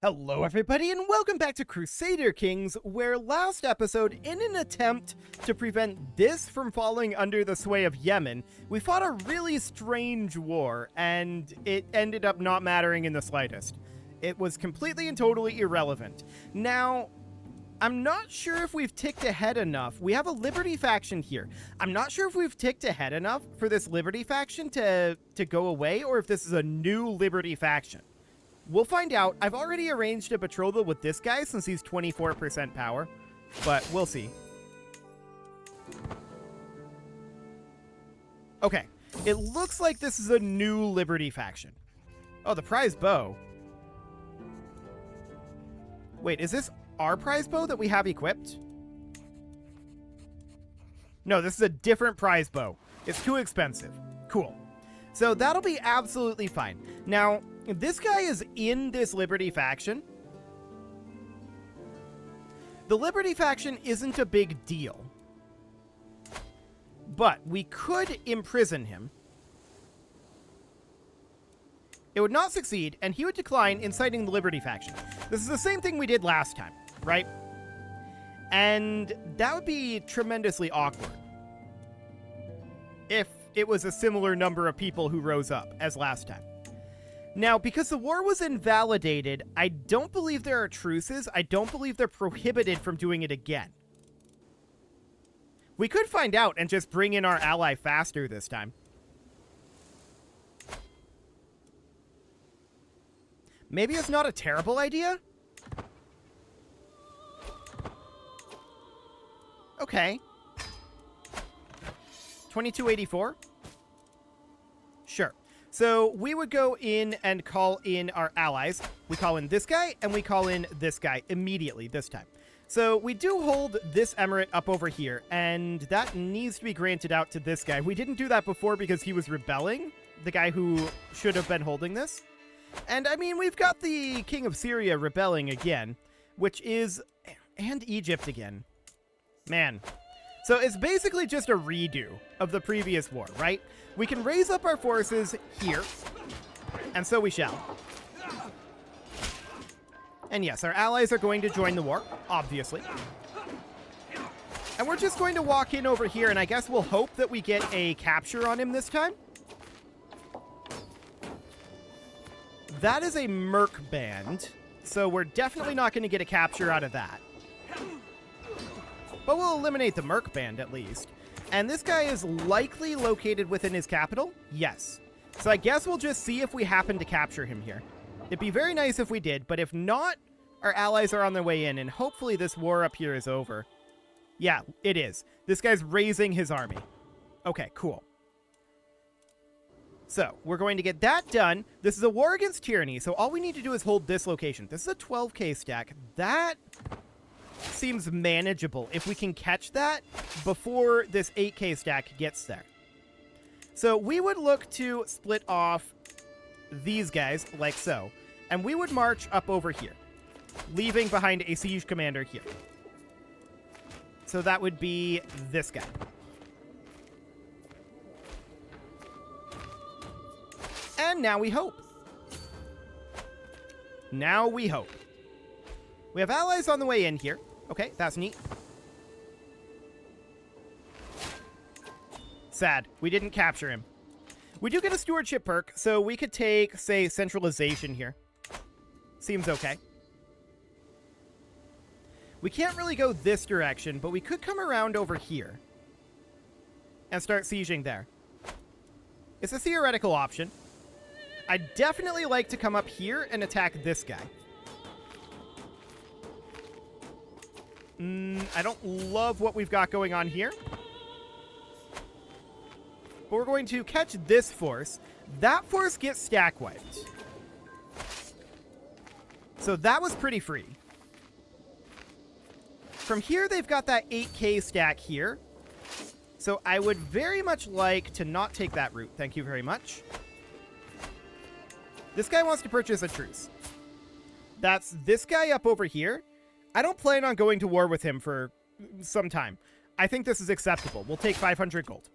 Hello everybody and welcome back to Crusader Kings, where last episode, in an attempt to prevent this from falling under the sway of Yemen, we fought a really strange war, and it ended up not mattering in the slightest. It was completely and totally irrelevant. Now, I'm not sure if we've ticked ahead enough. We have a Liberty faction here. I'm not sure if we've ticked ahead enough for this Liberty faction to go away, or if this is a new Liberty faction. We'll find out. I've already arranged a betrothal with this guy since he's 24% power, but we'll see. Okay, it looks like this is a new Liberty faction. Oh, the prize bow. Wait, is this our prize bow that we have equipped? No, this is a different prize bow. It's too expensive. Cool. So that'll be absolutely fine. Now, this guy is in this Liberty faction. The Liberty faction isn't a big deal, but we could imprison him. It would not succeed, and he would decline, inciting the Liberty faction. This is the same thing we did last time, right? And that would be tremendously awkward if it was a similar number of people who rose up as last time. Now, because the war was invalidated, I don't believe there are truces. I don't believe they're prohibited from doing it again. We could find out and just bring in our ally faster this time. Maybe it's not a terrible idea? Okay. 2284? Sure. So we would go in and call in our allies. We call in this guy, and we call in this guy immediately this time. So we do hold this emirate up over here, and that needs to be granted out to this guy. We didn't do that before because he was rebelling, the guy who should have been holding this. And I mean, we've got the King of Syria rebelling again, which is... and Egypt again. Man. So it's basically just a redo of the previous war, right? We can raise up our forces here, and so we shall. And yes, our allies are going to join the war, obviously. And we're just going to walk in over here, and I guess we'll hope that we get a capture on him this time. That is a merc band, so we're definitely not going to get a capture out of that. But we'll eliminate the merc band at least. And this guy is likely located within his capital? Yes. So I guess we'll just see if we happen to capture him here. It'd be very nice if we did, but if not, our allies are on their way in, and hopefully this war up here is over. Yeah, it is. This guy's raising his army. Okay, cool. So, we're going to get that done. This is a war against tyranny, so all we need to do is hold this location. This is a 12k stack. That seems manageable if we can catch that before this 8k stack gets there. So we would look to split off these guys like so, and we would march up over here, leaving behind a siege commander here. So that would be this guy. And now we hope. Now we hope. We have allies on the way in here. Okay, that's neat. Sad. We didn't capture him. We do get a stewardship perk, so we could take, say, centralization here. Seems okay. We can't really go this direction, but we could come around over here and start sieging there. It's a theoretical option. I'd definitely like to come up here and attack this guy. I don't love what we've got going on here. But we're going to catch this force. That force gets stack wiped. So that was pretty free. From here, they've got that 8k stack here. So I would very much like to not take that route. Thank you very much. This guy wants to purchase a truce. That's this guy up over here. I don't plan on going to war with him for some time. I think this is acceptable. We'll take 500 gold.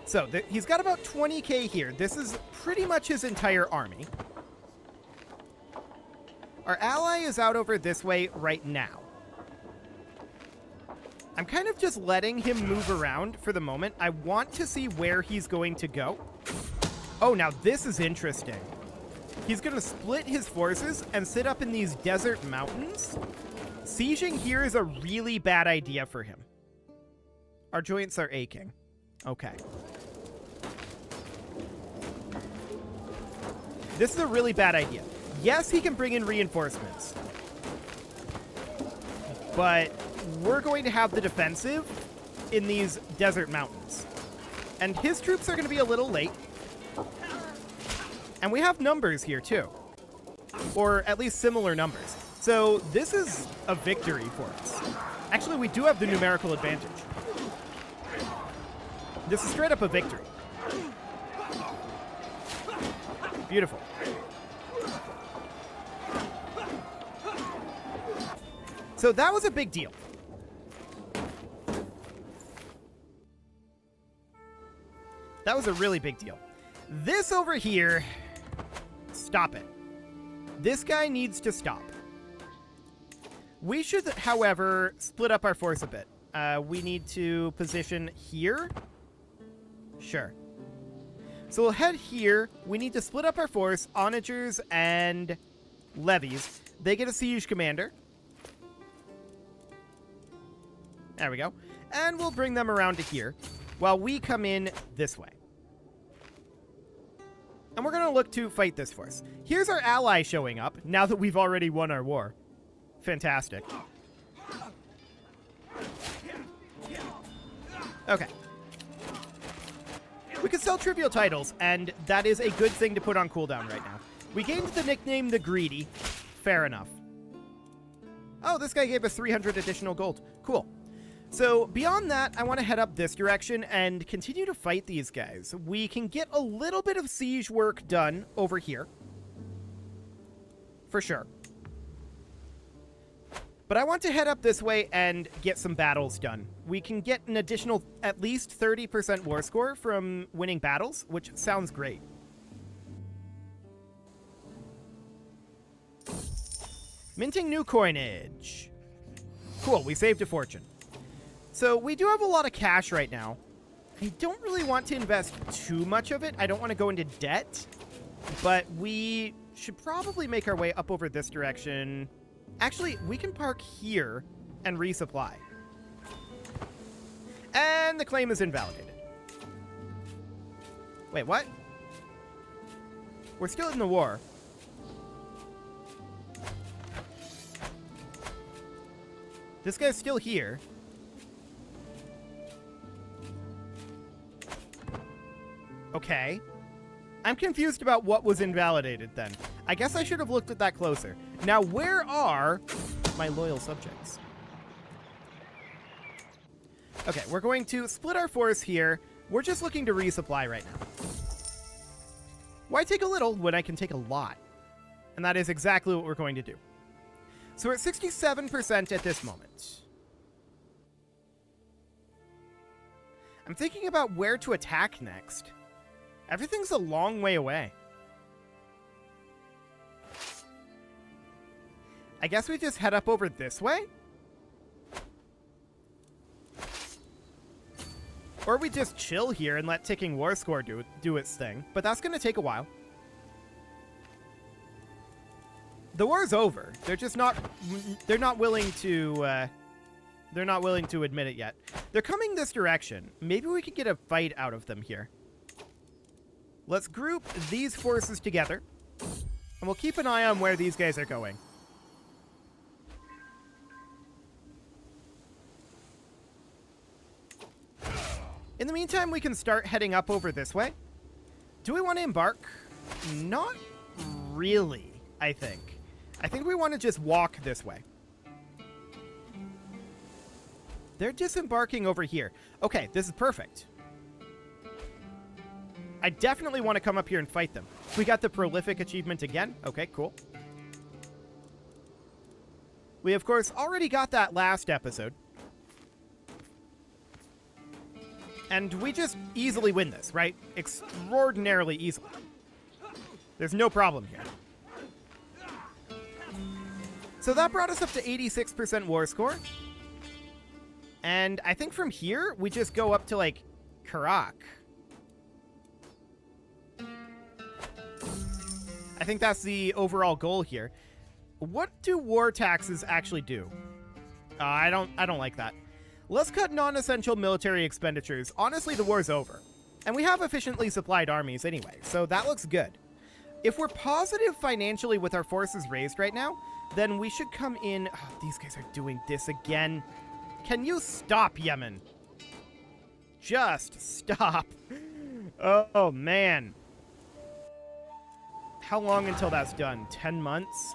So he's got about 20k here. This is pretty much his entire army. Our ally is out over this way right now. I'm kind of just letting him move around for the moment. I want to see where he's going to go. Oh, now this is interesting. He's going to split his forces and sit up in these desert mountains. Sieging here is a really bad idea for him. Our joints are aching. Okay. This is a really bad idea. Yes, he can bring in reinforcements. But we're going to have the defensive in these desert mountains. And his troops are going to be a little late. And we have numbers here, too. Or at least similar numbers. So this is a victory for us. Actually, we do have the numerical advantage. This is straight up a victory. Beautiful. So that was a big deal. That was a really big deal. This over here, stop it. This guy needs to stop. We should, however, split up our force a bit. We need to position here. Sure. So we'll head here. We need to split up our force. Onagers and levies. They get a siege commander. There we go. And we'll bring them around to here while we come in this way. And we're going to look to fight this force. Here's our ally showing up now that we've already won our war. Fantastic. Okay. We can sell trivial titles, and that is a good thing to put on cooldown right now. We gained the nickname the Greedy. Fair enough. Oh, this guy gave us 300 additional gold. Cool. So beyond that, I want to head up this direction and continue to fight these guys. We can get a little bit of siege work done over here. For sure. But I want to head up this way and get some battles done. We can get an additional at least 30% war score from winning battles, which sounds great. Minting new coinage. Cool, we saved a fortune. So we do have a lot of cash right now. I don't really want to invest too much of it. I don't want to go into debt, but we should probably make our way up over this direction. Actually, we can park here and resupply. And the claim is invalidated. Wait, what? We're still in the war. This guy's still here. Okay. I'm confused about what was invalidated then. I guess I should have looked at that closer. Now, where are my loyal subjects? Okay, we're going to split our force here. We're just looking to resupply right now. Why take a little when I can take a lot? And that is exactly what we're going to do. So we're at 67% at this moment. I'm thinking about where to attack next. Everything's a long way away. I guess we just head up over this way? Or we just chill here and let ticking war score do its thing. But that's going to take a while. The war's over. They're just not... They're not willing to... they're not willing to admit it yet. They're coming this direction. Maybe we could get a fight out of them here. Let's group these forces together. And we'll keep an eye on where these guys are going. In the meantime, we can start heading up over this way. Do we want to embark? Not really, I think. I think we want to just walk this way. They're disembarking over here. Okay, this is perfect. I definitely want to come up here and fight them. We got the prolific achievement again. Okay, cool. We, of course, already got that last episode. And we just easily win this, right? Extraordinarily easily. There's no problem here. So that brought us up to 86% war score. And I think from here, we just go up to, like, Karak. I think that's the overall goal here. What do war taxes actually do? I don't like that. Let's cut non-essential military expenditures. Honestly, the war's over. And we have efficiently supplied armies anyway, so that looks good. If we're positive financially with our forces raised right now, then we should come in... Oh, these guys are doing this again. Can you stop, Yemen? Just stop. Oh, man. How long until that's done? 10 months?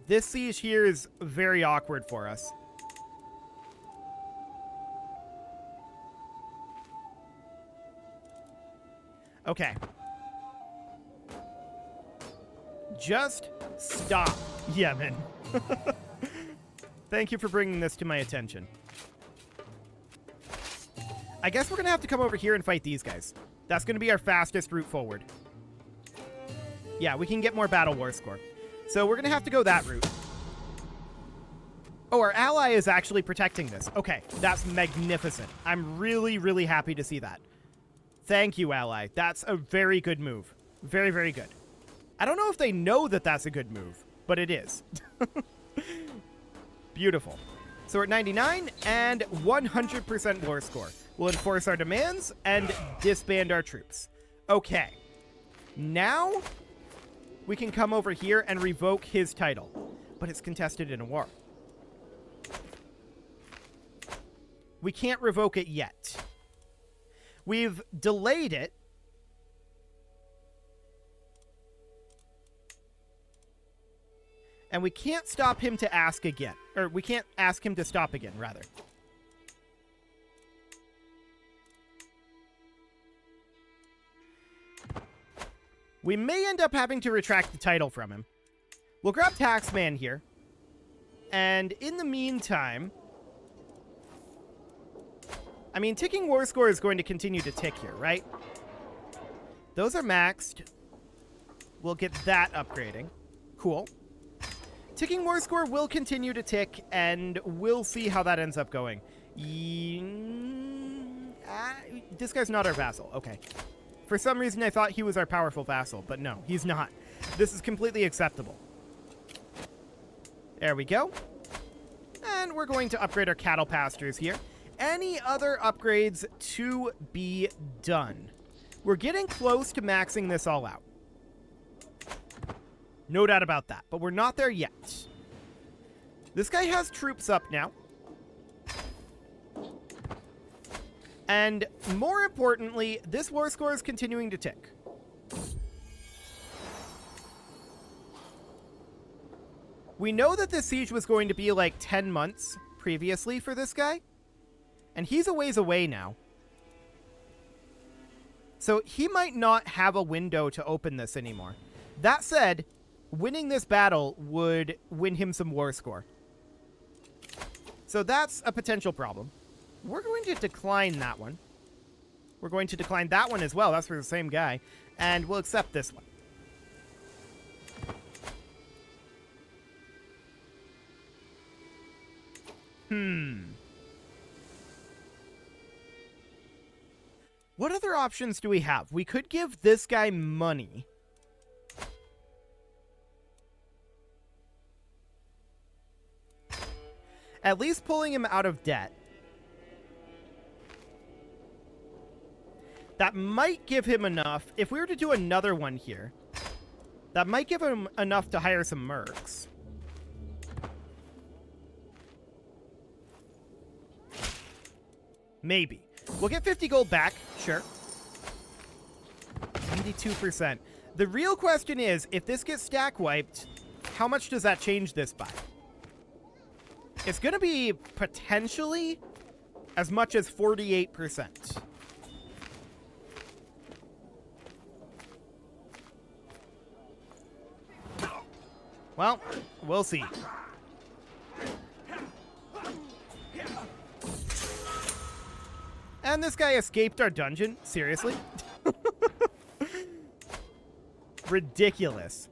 This siege here is very awkward for us. Okay. Just stop, Yemen. Thank you for bringing this to my attention. I guess we're going to have to come over here and fight these guys. That's going to be our fastest route forward. Yeah, we can get more battle war score. So we're going to have to go that route. Oh, our ally is actually protecting this. Okay, that's magnificent. I'm really, really happy to see that. Thank you, ally. That's a very good move. Very, very good. I don't know if they know that that's a good move, but it is. Beautiful. So we're at 99 and 100% war score. We'll enforce our demands and disband our troops. Okay. Now we can come over here and revoke his title, but it's contested in a war. We can't revoke it yet. We've delayed it. And we can't stop him to ask again. Or we can't ask him to stop again, rather. We may end up having to retract the title from him. We'll grab Taxman here. And in the meantime... I mean, ticking war score is going to continue to tick here, right? Those are maxed. We'll get that upgrading. Cool. Ticking war score will continue to tick, and we'll see how that ends up going. This guy's not our vassal. Okay. For some reason, I thought he was our powerful vassal, but no, he's not. This is completely acceptable. There we go. And we're going to upgrade our cattle pastures here. Any other upgrades to be done? We're getting close to maxing this all out. No doubt about that, but we're not there yet. This guy has troops up now. And more importantly, this war score is continuing to tick. We know that this siege was going to be like 10 months previously for this guy. And he's a ways away now. So he might not have a window to open this anymore. That said, winning this battle would win him some war score. So that's a potential problem. We're going to decline that one. We're going to decline that one as well. That's for the same guy. And we'll accept this one. What other options do we have? We could give this guy money. At least pulling him out of debt. That might give him enough. If we were to do another one here, that might give him enough to hire some mercs. Maybe. We'll get 50 gold back. Sure. 92%. The real question is, if this gets stack wiped, how much does that change this by? It's going to be potentially as much as 48%. Well, we'll see. And this guy escaped our dungeon? Seriously? Ridiculous.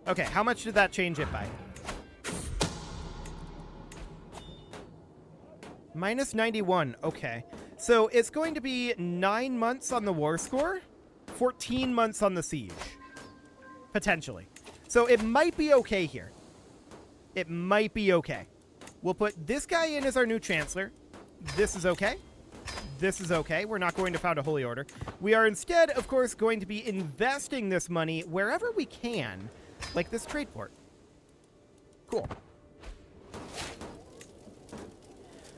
Okay, how much did that change it by? Minus 91. Okay. So it's going to be 9 months on the war score, 14 months on the siege. Potentially. So it might be okay here. It might be okay. We'll put this guy in as our new chancellor. This is okay. This is okay. We're not going to found a holy order. We are instead, of course, going to be investing this money wherever we can, like this trade port. Cool.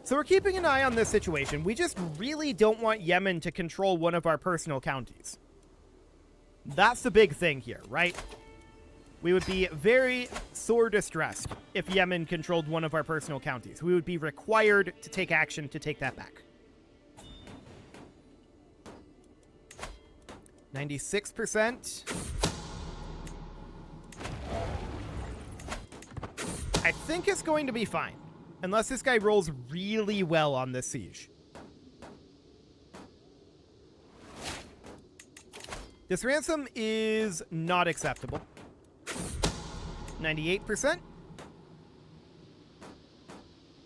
So we're keeping an eye on this situation. We just really don't want Yemen to control one of our personal counties. That's the big thing here, right? We would be very sore distressed if Yemen controlled one of our personal counties. We would be required to take action to take that back. 96%. I think it's going to be fine. Unless this guy rolls really well on this siege. This ransom is not acceptable. 98%.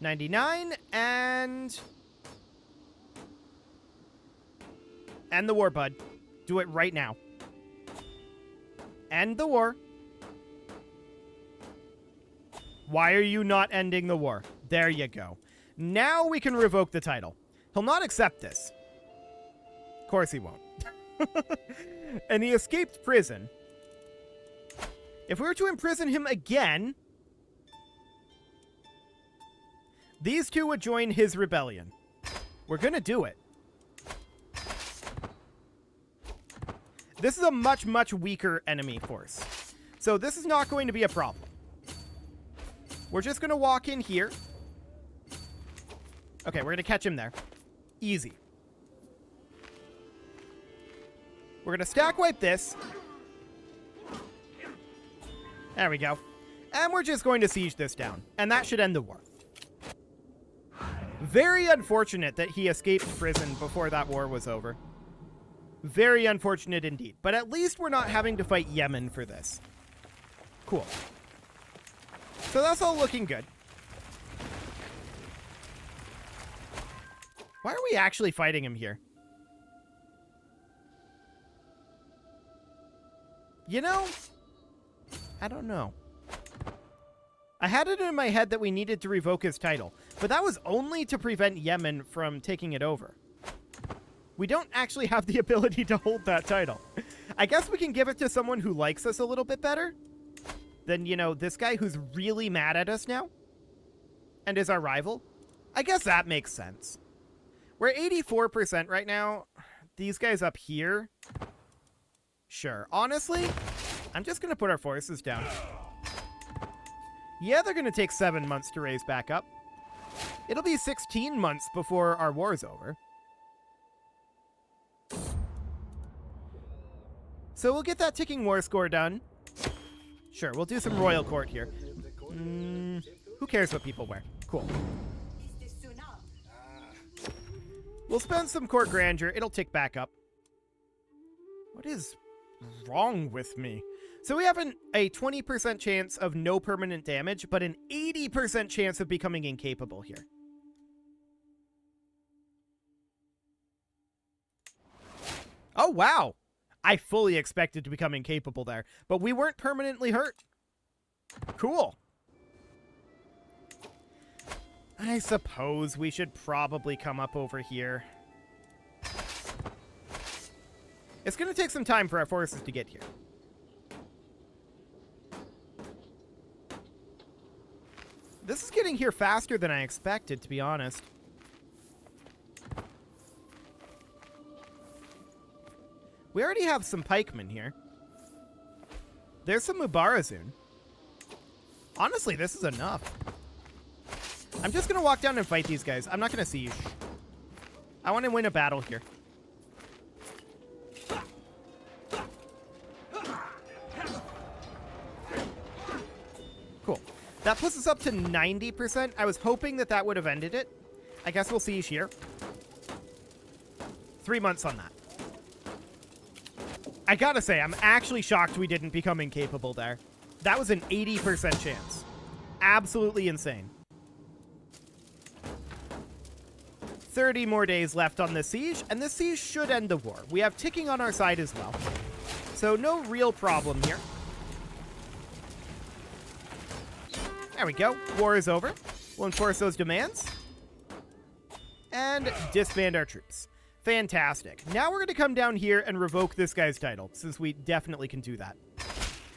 99 and end the war, bud. Do it right now. End the war. Why are you not ending the war? There you go. Now we can revoke the title. He'll not accept this. Of course he won't. And he escaped prison. If we were to imprison him again, these two would join his rebellion. We're gonna do it. This is a much, much weaker enemy force. So this is not going to be a problem. We're just going to walk in here. Okay, we're going to catch him there. Easy. We're going to stack wipe this. There we go. And we're just going to siege this down. And that should end the war. Very unfortunate that he escaped prison before that war was over. Very unfortunate indeed. But at least we're not having to fight Yemen for this. Cool. So that's all looking good. Why are we actually fighting him here? You know, I don't know. I had it in my head that we needed to revoke his title, but that was only to prevent Yemen from taking it over. We don't actually have the ability to hold that title. I guess we can give it to someone who likes us a little bit better than, you know, this guy who's really mad at us now and is our rival. I guess that makes sense. We're 84% right now. These guys up here. Sure. Honestly, I'm just going to put our forces down. Yeah, they're going to take 7 months to raise back up. It'll be 16 months before our war's over. So we'll get that ticking war score done. Sure, we'll do some royal court here. Who cares what people wear? Cool. We'll spend some court grandeur. It'll tick back up. What is wrong with me? So we have a 20% chance of no permanent damage, but an 80% chance of becoming incapable here. Oh, wow. I fully expected to become incapable there, but we weren't permanently hurt. Cool. I suppose we should probably come up over here. It's going to take some time for our forces to get here. This is getting here faster than I expected, to be honest. We already have some pikemen here. There's some Mubarazun. Honestly, this is enough. I'm just going to walk down and fight these guys. I'm not going to siege. I want to win a battle here. That puts us up to 90%. I was hoping that that would have ended it. I guess we'll see here. 3 months on that. I gotta say, I'm actually shocked we didn't become incapable there. That was an 80% chance. Absolutely insane. 30 more days left on this siege, and this siege should end the war. We have ticking on our side as well. So no real problem here. There we go. War is over. We'll enforce those demands. And disband our troops. Fantastic. Now we're going to come down here and revoke this guy's title, since we definitely can do that.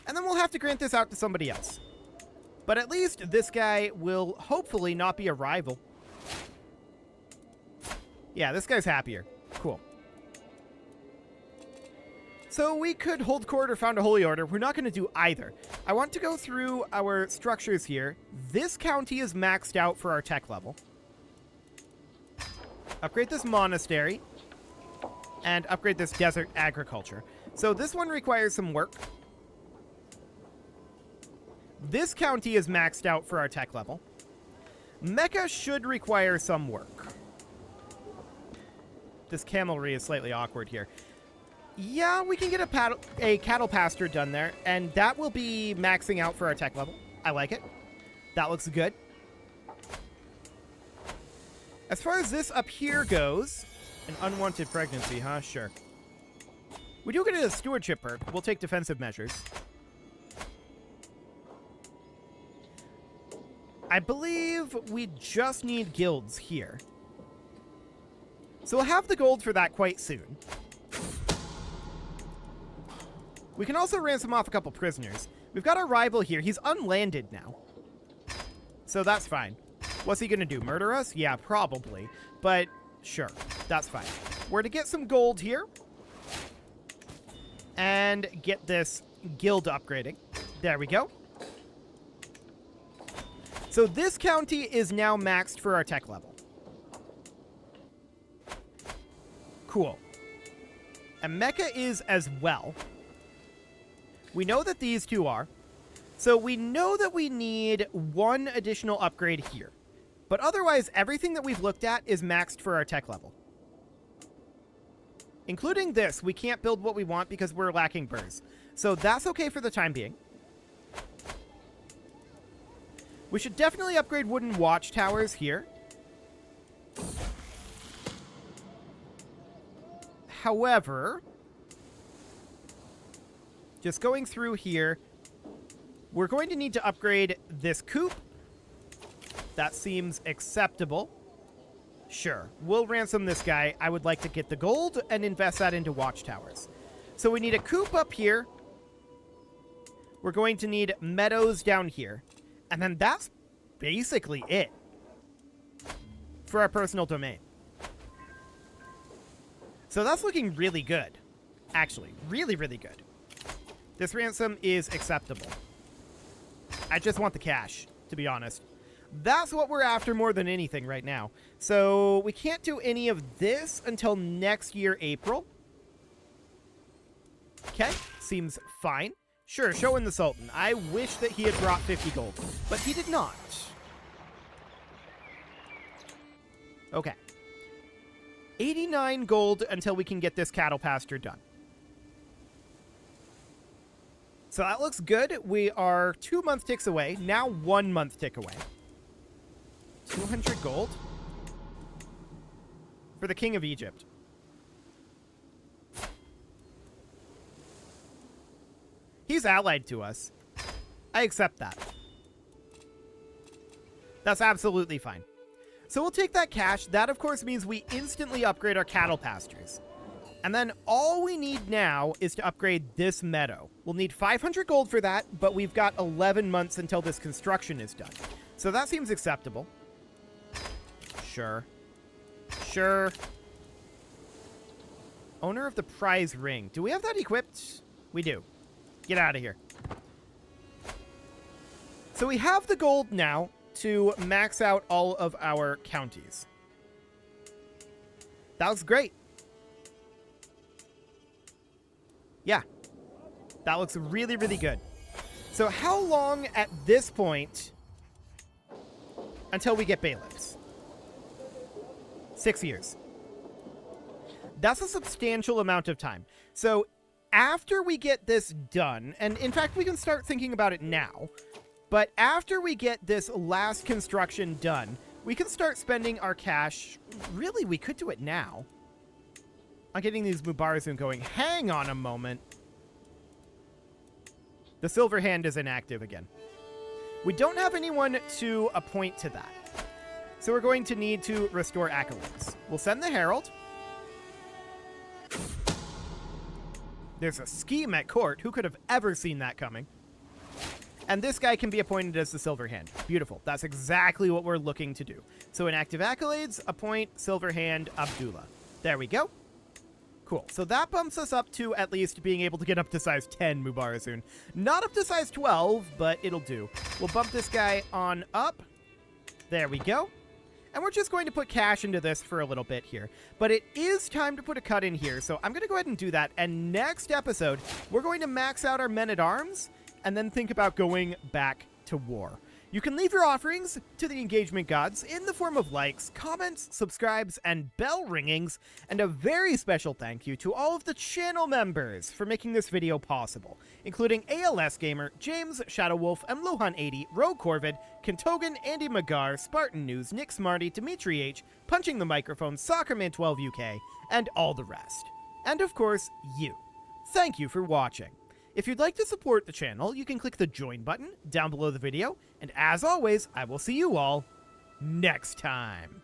And then we'll have to grant this out to somebody else. But at least this guy will hopefully not be a rival. Yeah, this guy's happier. Cool. So we could hold court or found a holy order. We're not going to do either. I want to go through our structures here. This county is maxed out for our tech level. Upgrade this monastery. And upgrade this desert agriculture. So this one requires some work. This county is maxed out for our tech level. Mecca should require some work. This camelry is slightly awkward here. Yeah, we can get a cattle pasture done there, and that will be maxing out for our tech level. I like it. That looks good. As far as this up here goes, an unwanted pregnancy, huh? Sure. We do get a stewardship perk. We'll take defensive measures. I believe we just need guilds here. So we'll have the gold for that quite soon. We can also ransom off a couple prisoners. We've got our rival here. He's unlanded now. So that's fine. What's he going to do? Murder us? Yeah, probably. But sure, that's fine. We're to get some gold here. And get this guild upgrading. There we go. So this county is now maxed for our tech level. Cool. And Mecca is as well. We know that these two are. So we know that we need one additional upgrade here. But otherwise, everything that we've looked at is maxed for our tech level. Including this, we can't build what we want because we're lacking burrs. So that's okay for the time being. We should definitely upgrade wooden watchtowers here. However, just going through here, we're going to need to upgrade this coop. That seems acceptable. Sure, we'll ransom this guy. I would like to get the gold and invest that into watchtowers. So we need a coop up here. We're going to need meadows down here. And then that's basically it for our personal domain. So that's looking really good. Actually, really, really good. This ransom is acceptable. I just want the cash, to be honest. That's what we're after more than anything right now. So we can't do any of this until next year, April. Okay, seems fine. Sure, show in the Sultan. I wish that he had brought 50 gold, but he did not. Okay. 89 gold until we can get this cattle pasture done. So that looks good. We are 2 month ticks away. Now 1 month tick away. 200 gold for the King of Egypt. He's allied to us. I accept that. That's absolutely fine. So we'll take that cash. That, of course, means we instantly upgrade our cattle pastures. And then all we need now is to upgrade this meadow. We'll need 500 gold for that, but we've got 11 months until this construction is done. So that seems acceptable. Sure. Sure. Owner of the prize ring. Do we have that equipped? We do. Get out of here. So we have the gold now to max out all of our counties. That looks great. Yeah. That looks really, really good. So how long at this point until we get bailiffs. 6 years. That's a substantial amount of time. So after we get this done, and in fact, we can start thinking about it now, but after we get this last construction done, we can start spending our cash. Really, we could do it now. I'm getting these Mubarazun going. Hang on a moment. The Silver Hand is inactive again. We don't have anyone to appoint to that. So we're going to need to restore accolades. We'll send the Herald. There's a scheme at court. Who could have ever seen that coming? And this guy can be appointed as the Silver Hand. Beautiful. That's exactly what we're looking to do. So in active accolades, appoint Silver Hand Abdullah. There we go. Cool. So that bumps us up to at least being able to get up to size 10 Mubarazun. Not up to size 12, but it'll do. We'll bump this guy on up. There we go. And we're just going to put cash into this for a little bit here. But it is time to put a cut in here, so I'm going to go ahead and do that. And next episode, we're going to max out our men-at-arms and then think about going back to war. You can leave your offerings to the engagement gods in the form of likes, comments, subscribes, and bell ringings. And a very special thank you to all of the channel members for making this video possible, including ALS Gamer, James, Shadowwolf, and Lohan80, Rogue Corvid, Kentogan, Andy Magar, Spartan News, Nick Smarty, Dimitri H, Punching the Microphone, Soccerman12 UK, and all the rest. And of course, you. Thank you for watching. If you'd like to support the channel, you can click the join button down below the video, and as always, I will see you all next time.